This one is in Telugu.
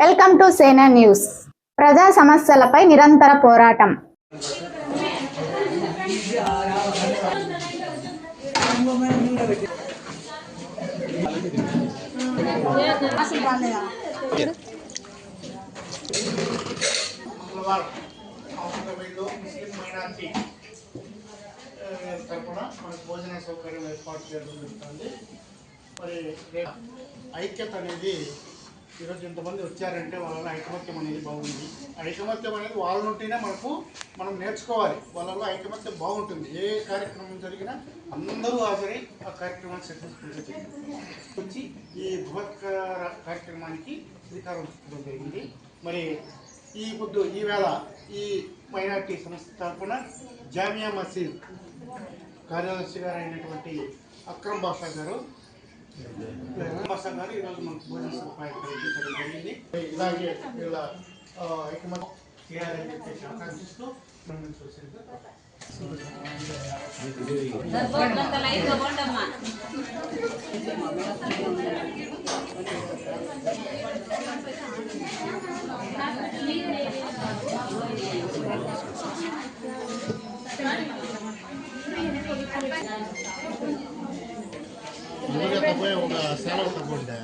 వెల్కమ్ టు సేనా న్యూస్. ప్రజా సమస్యలపై నిరంతర పోరాటం. భోజన సౌకర్యం ఏర్పాటు చేయడం జరుగుతుంది. మరి ఐక్యత అనేది ఈరోజు ఇంతమంది వచ్చారంటే వాళ్ళ ఐకమత్యం అనేది బాగుంది. ఐకమత్యం అనేది వాళ్ళ నుండినే మనం నేర్చుకోవాలి. వాళ్ళలో ఐకమత్యం బాగుంటుంది. ఏ కార్యక్రమం జరిగినా అందరూ హాజరై ఆ కార్యక్రమాన్ని సక్సెస్ఫుల్గా వచ్చి ఈ బృహత్కర కార్యక్రమానికి శ్రీకారం చుట్టడం జరిగింది. మరి ఈవేళ ఈ మైనార్టీ సంస్థ తరఫున జామియా మసీద్ కార్యదర్శి గారు అయినటువంటి అక్రమ్ బాషా గారు ఈరోజు మనకు భోజన సదుపాయం కలిగించడం జరిగింది. ఇలాగే వీళ్ళ ఐకమత్యం చేయాలని చెప్పేసి ఆకాంక్షిస్తూ ఒక సేవ తప్పకుండా